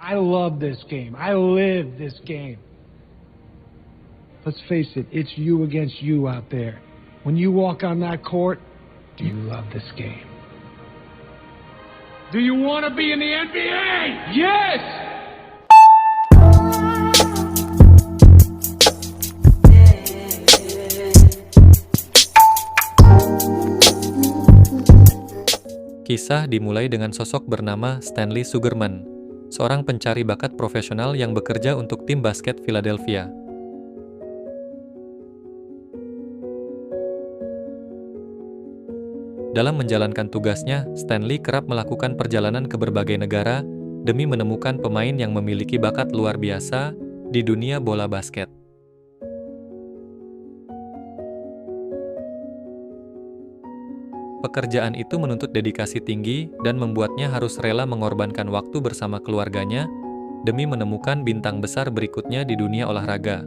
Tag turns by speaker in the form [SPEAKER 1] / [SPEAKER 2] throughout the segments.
[SPEAKER 1] I love this game. I live this game. Let's face it, it's you against you out there. When you walk on that court, do you love this game? Do you want to be in the NBA? Yes!
[SPEAKER 2] Kisah dimulai dengan sosok bernama Stanley Sugerman, seorang pencari bakat profesional yang bekerja untuk tim basket Philadelphia. Dalam menjalankan tugasnya, Stanley kerap melakukan perjalanan ke berbagai negara demi menemukan pemain yang memiliki bakat luar biasa di dunia bola basket. Pekerjaan itu menuntut dedikasi tinggi dan membuatnya harus rela mengorbankan waktu bersama keluarganya demi menemukan bintang besar berikutnya di dunia olahraga.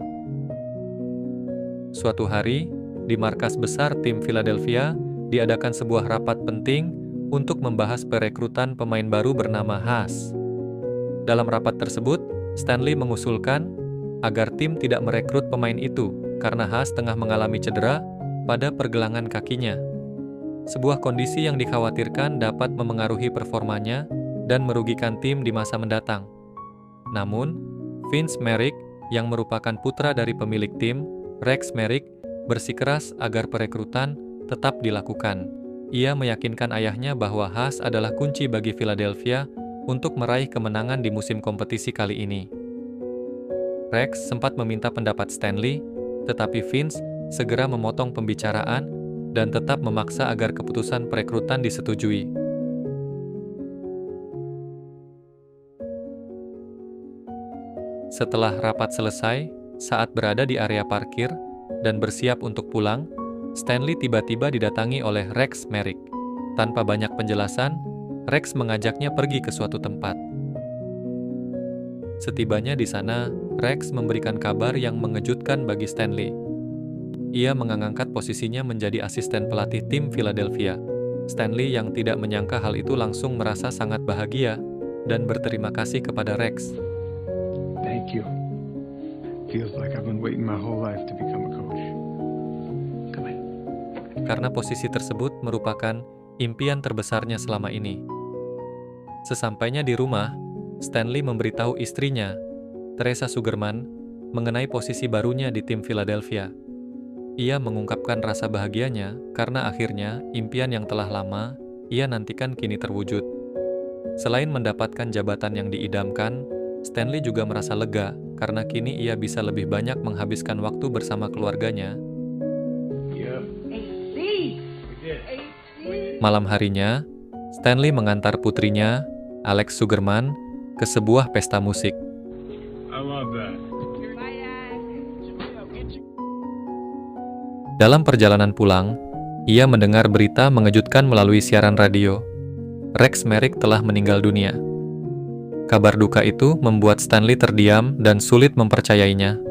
[SPEAKER 2] Suatu hari, di markas besar tim Philadelphia, diadakan sebuah rapat penting untuk membahas perekrutan pemain baru bernama Haas. Dalam rapat tersebut, Stanley mengusulkan agar tim tidak merekrut pemain itu karena Haas tengah mengalami cedera pada pergelangan kakinya. Sebuah kondisi yang dikhawatirkan dapat memengaruhi performanya dan merugikan tim di masa mendatang. Namun, Vince Merrick yang merupakan putra dari pemilik tim, Rex Merrick, bersikeras agar perekrutan tetap dilakukan. Ia meyakinkan ayahnya bahwa Haas adalah kunci bagi Philadelphia untuk meraih kemenangan di musim kompetisi kali ini. Rex sempat meminta pendapat Stanley, tetapi Vince segera memotong pembicaraan dan tetap memaksa agar keputusan perekrutan disetujui. Setelah rapat selesai, saat berada di area parkir dan bersiap untuk pulang, Stanley tiba-tiba didatangi oleh Rex Merrick. Tanpa banyak penjelasan, Rex mengajaknya pergi ke suatu tempat. Setibanya di sana, Rex memberikan kabar yang mengejutkan bagi Stanley. Ia mengangkat posisinya menjadi asisten pelatih tim Philadelphia. Stanley yang tidak menyangka hal itu langsung merasa sangat bahagia dan berterima kasih kepada Rex.
[SPEAKER 1] Thank you. Feels like I've been waiting my whole life to become a coach. Come in.
[SPEAKER 2] Karena posisi tersebut merupakan impian terbesarnya selama ini. Sesampainya di rumah, Stanley memberitahu istrinya, Teresa Sugerman, mengenai posisi barunya di tim Philadelphia. Ia mengungkapkan rasa bahagianya karena akhirnya impian yang telah lama ia nantikan kini terwujud. Selain mendapatkan jabatan yang diidamkan, Stanley juga merasa lega karena kini ia bisa lebih banyak menghabiskan waktu bersama keluarganya. Malam harinya, Stanley mengantar putrinya, Alex Sugerman, ke sebuah pesta musik. Dalam perjalanan pulang, ia mendengar berita mengejutkan melalui siaran radio. Rex Merrick telah meninggal dunia. Kabar duka itu membuat Stanley terdiam dan sulit mempercayainya.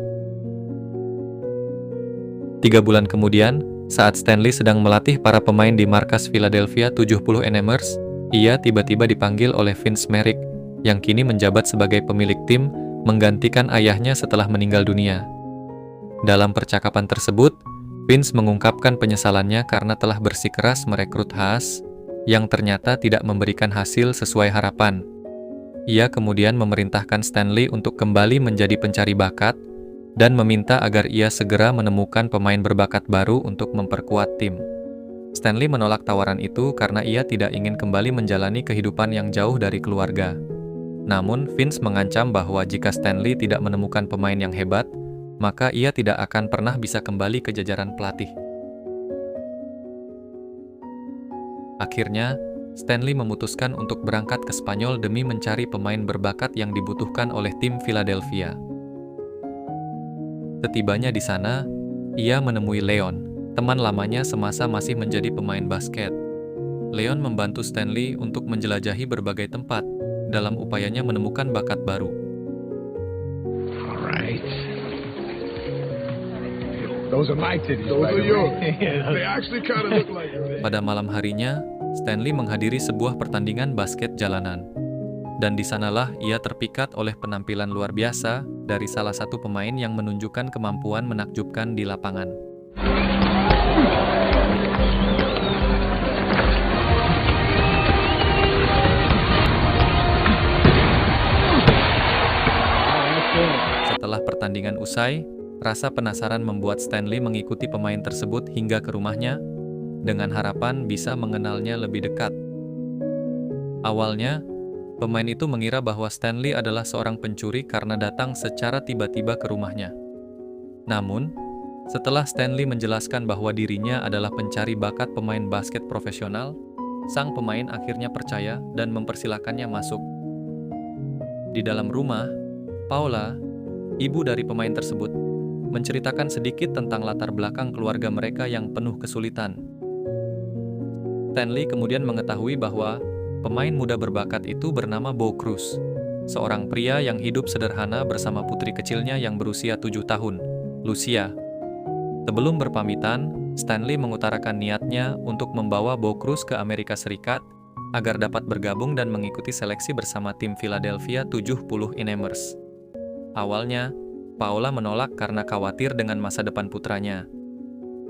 [SPEAKER 2] 3 bulan kemudian, saat Stanley sedang melatih para pemain di markas Philadelphia 70 Ers, ia tiba-tiba dipanggil oleh Vince Merrick, yang kini menjabat sebagai pemilik tim, menggantikan ayahnya setelah meninggal dunia. Dalam percakapan tersebut, Vince mengungkapkan penyesalannya karena telah bersikeras merekrut Haas, yang ternyata tidak memberikan hasil sesuai harapan. Ia kemudian memerintahkan Stanley untuk kembali menjadi pencari bakat, dan meminta agar ia segera menemukan pemain berbakat baru untuk memperkuat tim. Stanley menolak tawaran itu karena ia tidak ingin kembali menjalani kehidupan yang jauh dari keluarga. Namun, Vince mengancam bahwa jika Stanley tidak menemukan pemain yang hebat, maka ia tidak akan pernah bisa kembali ke jajaran pelatih. Akhirnya, Stanley memutuskan untuk berangkat ke Spanyol demi mencari pemain berbakat yang dibutuhkan oleh tim Philadelphia. Setibanya di sana, ia menemui Leon, teman lamanya semasa masih menjadi pemain basket. Leon membantu Stanley untuk menjelajahi berbagai tempat dalam upayanya menemukan bakat baru.
[SPEAKER 1] Alright. Those are my titties.
[SPEAKER 3] Those
[SPEAKER 1] by
[SPEAKER 3] are
[SPEAKER 1] the
[SPEAKER 3] yours.
[SPEAKER 1] way.
[SPEAKER 3] They actually kind of look like yours.
[SPEAKER 2] Pada malam harinya, Stanley menghadiri sebuah pertandingan basket jalanan. Dan di sanalah ia terpikat oleh penampilan luar biasa dari salah satu pemain yang menunjukkan kemampuan menakjubkan di lapangan. Setelah pertandingan usai, rasa penasaran membuat Stanley mengikuti pemain tersebut hingga ke rumahnya, dengan harapan bisa mengenalnya lebih dekat. Awalnya, pemain itu mengira bahwa Stanley adalah seorang pencuri karena datang secara tiba-tiba ke rumahnya. Namun, setelah Stanley menjelaskan bahwa dirinya adalah pencari bakat pemain basket profesional, sang pemain akhirnya percaya dan mempersilakannya masuk. Di dalam rumah, Paula, ibu dari pemain tersebut, menceritakan sedikit tentang latar belakang keluarga mereka yang penuh kesulitan. Stanley kemudian mengetahui bahwa pemain muda berbakat itu bernama Bo Cruz, seorang pria yang hidup sederhana bersama putri kecilnya yang berusia 7 tahun, Lucia. Sebelum berpamitan, Stanley mengutarakan niatnya untuk membawa Bo Cruz ke Amerika Serikat agar dapat bergabung dan mengikuti seleksi bersama tim Philadelphia 70 Ers. Awalnya, Paula menolak karena khawatir dengan masa depan putranya.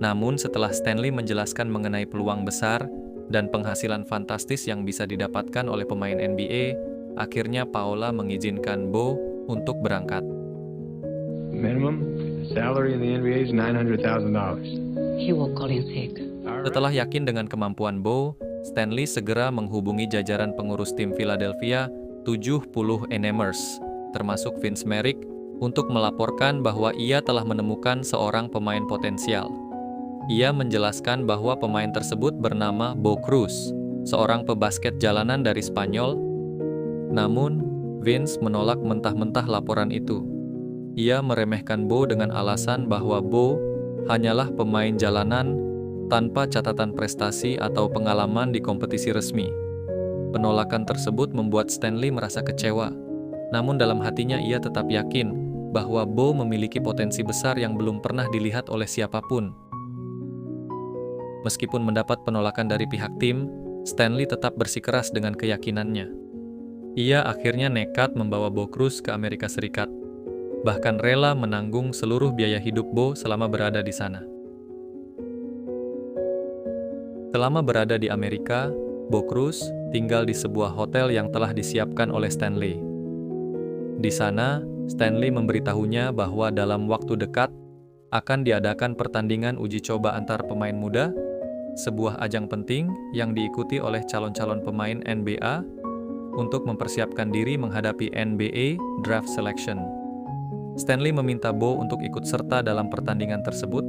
[SPEAKER 2] Namun setelah Stanley menjelaskan mengenai peluang besar dan penghasilan fantastis yang bisa didapatkan oleh pemain NBA, akhirnya Paula mengizinkan Bo untuk berangkat.
[SPEAKER 3] Minimum salary in the NBA is $900,000.
[SPEAKER 4] He won't call in sick.
[SPEAKER 2] Setelah yakin dengan kemampuan Bo, Stanley segera menghubungi jajaran pengurus tim Philadelphia 70 Ers, termasuk Vince Merrick, untuk melaporkan bahwa ia telah menemukan seorang pemain potensial. Ia menjelaskan bahwa pemain tersebut bernama Bo Cruz, seorang pebasket jalanan dari Spanyol. Namun, Vince menolak mentah-mentah laporan itu. Ia meremehkan Bo dengan alasan bahwa Bo hanyalah pemain jalanan tanpa catatan prestasi atau pengalaman di kompetisi resmi. Penolakan tersebut membuat Stanley merasa kecewa. Namun dalam hatinya ia tetap yakin bahwa Bo memiliki potensi besar yang belum pernah dilihat oleh siapapun. Meskipun mendapat penolakan dari pihak tim, Stanley tetap bersikeras dengan keyakinannya. Ia akhirnya nekat membawa Bo Cruz ke Amerika Serikat, bahkan rela menanggung seluruh biaya hidup Bo selama berada di sana. Selama berada di Amerika, Bo Cruz tinggal di sebuah hotel yang telah disiapkan oleh Stanley. Di sana, Stanley memberitahunya bahwa dalam waktu dekat akan diadakan pertandingan uji coba antar pemain muda, sebuah ajang penting yang diikuti oleh calon-calon pemain NBA untuk mempersiapkan diri menghadapi NBA Draft Selection. Stanley meminta Bo untuk ikut serta dalam pertandingan tersebut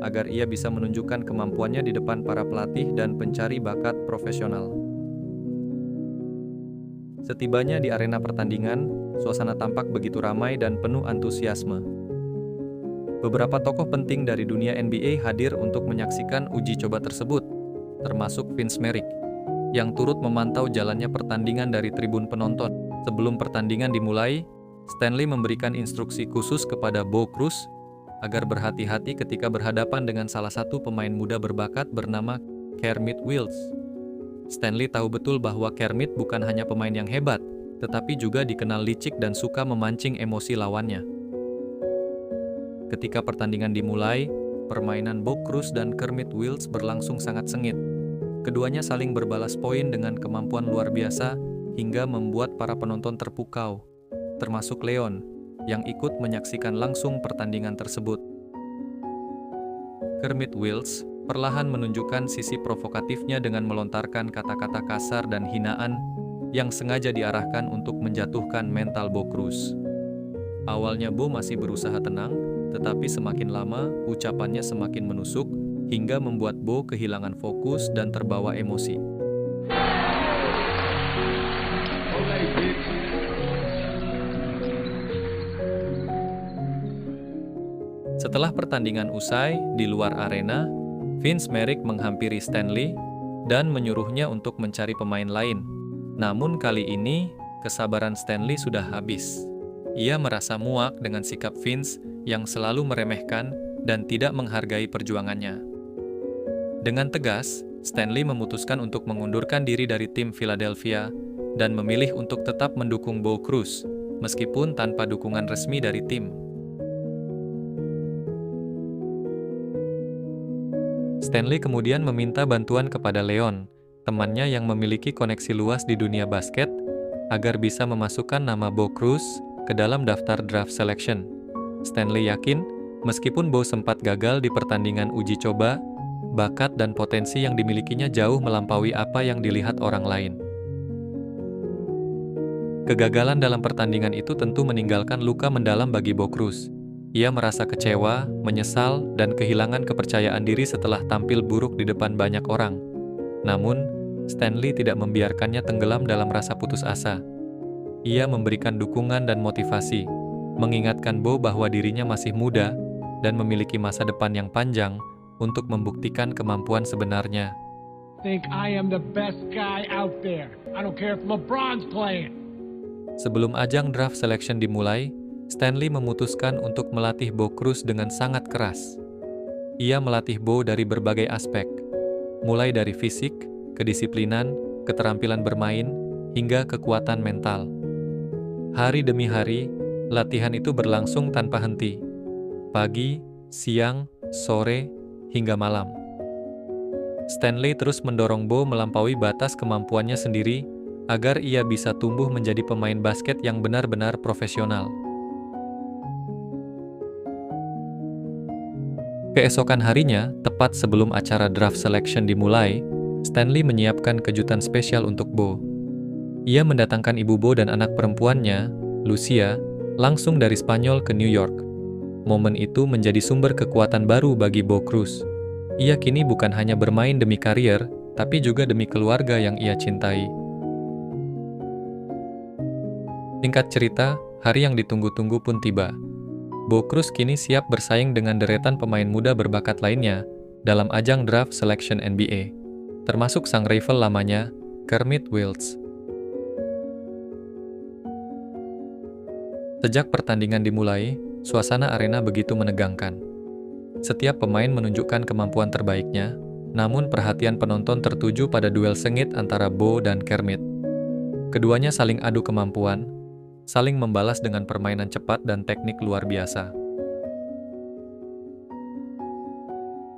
[SPEAKER 2] agar ia bisa menunjukkan kemampuannya di depan para pelatih dan pencari bakat profesional. Setibanya di arena pertandingan, suasana tampak begitu ramai dan penuh antusiasme. Beberapa tokoh penting dari dunia NBA hadir untuk menyaksikan uji coba tersebut, termasuk Vince Merrick, yang turut memantau jalannya pertandingan dari tribun penonton. Sebelum pertandingan dimulai, Stanley memberikan instruksi khusus kepada Bo Cruz agar berhati-hati ketika berhadapan dengan salah satu pemain muda berbakat bernama Kermit Wills. Stanley tahu betul bahwa Kermit bukan hanya pemain yang hebat, tetapi juga dikenal licik dan suka memancing emosi lawannya. Ketika pertandingan dimulai, permainan Bo Cruz dan Kermit Wills berlangsung sangat sengit. Keduanya saling berbalas poin dengan kemampuan luar biasa hingga membuat para penonton terpukau, termasuk Leon, yang ikut menyaksikan langsung pertandingan tersebut. Kermit Wills perlahan menunjukkan sisi provokatifnya dengan melontarkan kata-kata kasar dan hinaan yang sengaja diarahkan untuk menjatuhkan mental Bo Cruz. Awalnya Bo masih berusaha tenang, tetapi semakin lama ucapannya semakin menusuk hingga membuat Bo kehilangan fokus dan terbawa emosi. Setelah pertandingan usai di luar arena, Vince Merrick menghampiri Stanley dan menyuruhnya untuk mencari pemain lain. Namun kali ini, kesabaran Stanley sudah habis. Ia merasa muak dengan sikap Vince yang selalu meremehkan dan tidak menghargai perjuangannya. Dengan tegas, Stanley memutuskan untuk mengundurkan diri dari tim Philadelphia dan memilih untuk tetap mendukung Bo Cruz, meskipun tanpa dukungan resmi dari tim. Stanley kemudian meminta bantuan kepada Leon, temannya yang memiliki koneksi luas di dunia basket, agar bisa memasukkan nama Bo Cruz ke dalam daftar draft selection. Stanley yakin, meskipun Bo sempat gagal di pertandingan uji coba, bakat dan potensi yang dimilikinya jauh melampaui apa yang dilihat orang lain. Kegagalan dalam pertandingan itu tentu meninggalkan luka mendalam bagi Bo Cruz. Ia merasa kecewa, menyesal, dan kehilangan kepercayaan diri setelah tampil buruk di depan banyak orang. Namun, Stanley tidak membiarkannya tenggelam dalam rasa putus asa. Ia memberikan dukungan dan motivasi, mengingatkan Bo bahwa dirinya masih muda dan memiliki masa depan yang panjang untuk membuktikan kemampuan sebenarnya.
[SPEAKER 1] Think I am the best guy out there. I don't care if LeBron's playing.
[SPEAKER 2] Sebelum ajang draft selection dimulai, Stanley memutuskan untuk melatih Bo Cruz dengan sangat keras. Ia melatih Bo dari berbagai aspek, mulai dari fisik, kedisiplinan, keterampilan bermain, hingga kekuatan mental. Hari demi hari, latihan itu berlangsung tanpa henti. Pagi, siang, sore, hingga malam. Stanley terus mendorong Bo melampaui batas kemampuannya sendiri agar ia bisa tumbuh menjadi pemain basket yang benar-benar profesional. Keesokan harinya, tepat sebelum acara draft selection dimulai, Stanley menyiapkan kejutan spesial untuk Bo. Ia mendatangkan ibu Bo dan anak perempuannya, Lucia, langsung dari Spanyol ke New York. Momen itu menjadi sumber kekuatan baru bagi Bo Cruz. Ia kini bukan hanya bermain demi karier, tapi juga demi keluarga yang ia cintai. Singkat cerita, hari yang ditunggu-tunggu pun tiba. Bo Cruz kini siap bersaing dengan deretan pemain muda berbakat lainnya dalam ajang draft selection NBA, termasuk sang rival lamanya, Kermit Wills. Sejak pertandingan dimulai, suasana arena begitu menegangkan. Setiap pemain menunjukkan kemampuan terbaiknya, namun perhatian penonton tertuju pada duel sengit antara Bo dan Kermit. Keduanya saling adu kemampuan, saling membalas dengan permainan cepat dan teknik luar biasa.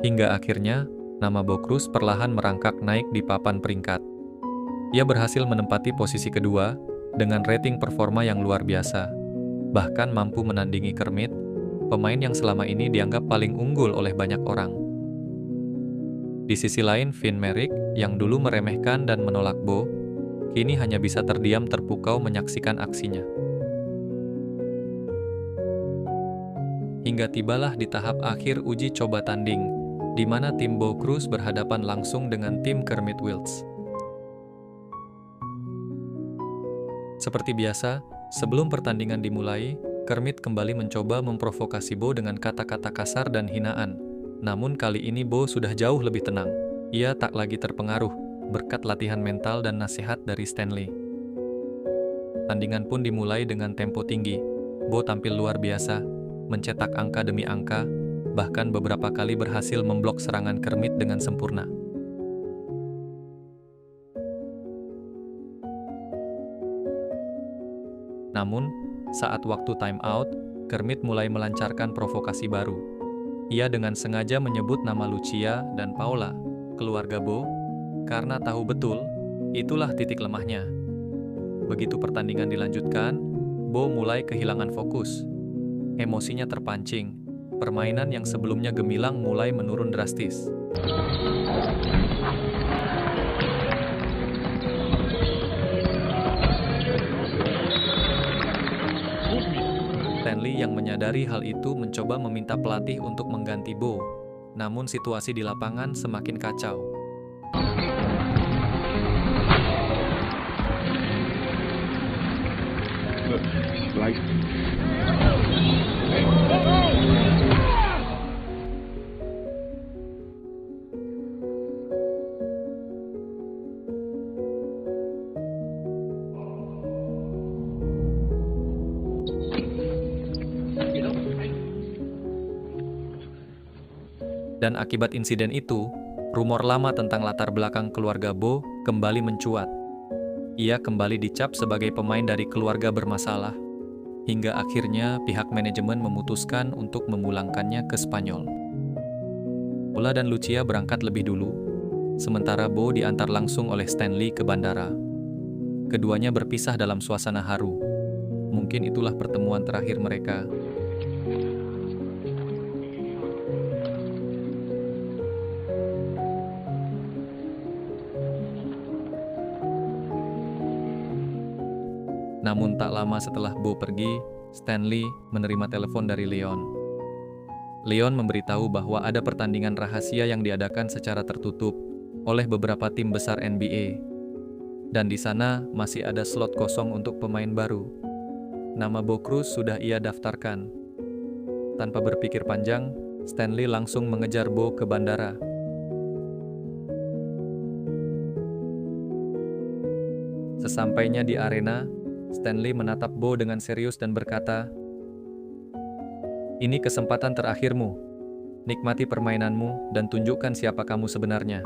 [SPEAKER 2] Hingga akhirnya, nama Bo Cruz perlahan merangkak naik di papan peringkat. Ia berhasil menempati posisi kedua dengan rating performa yang luar biasa. Bahkan mampu menandingi Kermit, pemain yang selama ini dianggap paling unggul oleh banyak orang. Di sisi lain, Finn Merrick, yang dulu meremehkan dan menolak Bo, kini hanya bisa terdiam terpukau menyaksikan aksinya. Hingga tibalah di tahap akhir uji coba tanding, di mana tim Bo Cruz berhadapan langsung dengan tim Kermit Wills. Seperti biasa, sebelum pertandingan dimulai, Kermit kembali mencoba memprovokasi Bo dengan kata-kata kasar dan hinaan. Namun kali ini Bo sudah jauh lebih tenang. Ia tak lagi terpengaruh berkat latihan mental dan nasihat dari Stanley. Tandingan pun dimulai dengan tempo tinggi. Bo tampil luar biasa, mencetak angka demi angka, bahkan beberapa kali berhasil memblok serangan Kermit dengan sempurna. Namun, saat waktu time out, Kermit mulai melancarkan provokasi baru. Ia dengan sengaja menyebut nama Lucia dan Paula, keluarga Bo, karena tahu betul, itulah titik lemahnya. Begitu pertandingan dilanjutkan, Bo mulai kehilangan fokus. Emosinya terpancing, permainan yang sebelumnya gemilang mulai menurun drastis. Stanley yang menyadari hal itu mencoba meminta pelatih untuk mengganti Bo, namun situasi di lapangan semakin kacau. Dan akibat insiden itu, rumor lama tentang latar belakang keluarga Bo kembali mencuat. Ia kembali dicap sebagai pemain dari keluarga bermasalah, hingga akhirnya pihak manajemen memutuskan untuk memulangkannya ke Spanyol. Paula dan Lucia berangkat lebih dulu, sementara Bo diantar langsung oleh Stanley ke bandara. Keduanya berpisah dalam suasana haru. Mungkin itulah pertemuan terakhir mereka. Namun tak lama setelah Bo pergi, Stanley menerima telepon dari Leon. Leon memberitahu bahwa ada pertandingan rahasia yang diadakan secara tertutup oleh beberapa tim besar NBA. Dan di sana masih ada slot kosong untuk pemain baru. Nama Bo Cruz sudah ia daftarkan. Tanpa berpikir panjang, Stanley langsung mengejar Bo ke bandara. Sesampainya di arena, Stanley menatap Bo dengan serius dan berkata, "Ini kesempatan terakhirmu. Nikmati permainanmu dan tunjukkan siapa kamu sebenarnya."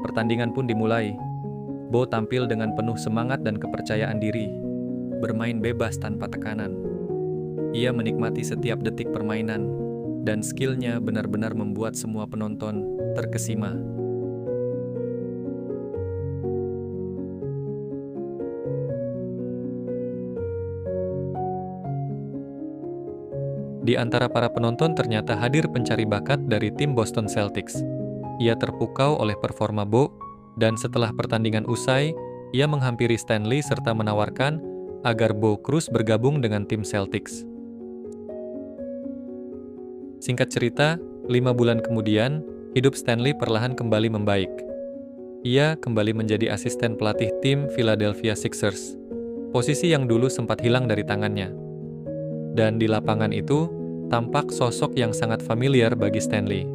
[SPEAKER 2] Pertandingan pun dimulai. Bo tampil dengan penuh semangat dan kepercayaan diri, bermain bebas tanpa tekanan. Ia menikmati setiap detik permainan, dan skillnya benar-benar membuat semua penonton terkesima. Di antara para penonton ternyata hadir pencari bakat dari tim Boston Celtics. Ia terpukau oleh performa Bo, dan setelah pertandingan usai, ia menghampiri Stanley serta menawarkan agar Bo Cruz bergabung dengan tim Celtics. Singkat cerita, 5 bulan kemudian, hidup Stanley perlahan kembali membaik. Ia kembali menjadi asisten pelatih tim Philadelphia Sixers, posisi yang dulu sempat hilang dari tangannya. Dan di lapangan itu, tampak sosok yang sangat familiar bagi Stanley.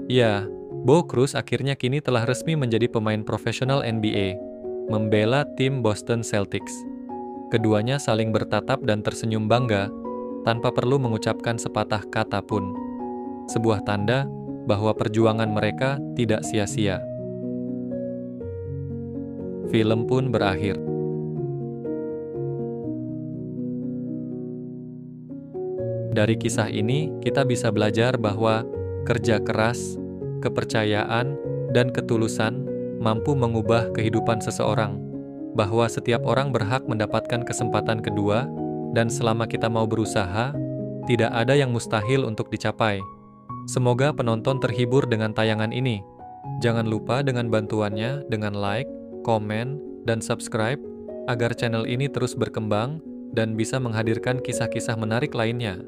[SPEAKER 2] Ya, Bo Cruz akhirnya kini telah resmi menjadi pemain profesional NBA, membela tim Boston Celtics. Keduanya saling bertatap dan tersenyum bangga, tanpa perlu mengucapkan sepatah kata pun. Sebuah tanda bahwa perjuangan mereka tidak sia-sia. Film pun berakhir. Dari kisah ini, kita bisa belajar bahwa kerja keras, kepercayaan, dan ketulusan mampu mengubah kehidupan seseorang, bahwa setiap orang berhak mendapatkan kesempatan kedua, dan selama kita mau berusaha, tidak ada yang mustahil untuk dicapai. Semoga penonton terhibur dengan tayangan ini. Jangan lupa dengan bantuannya dengan like, komen, dan subscribe, agar channel ini terus berkembang dan bisa menghadirkan kisah-kisah menarik lainnya.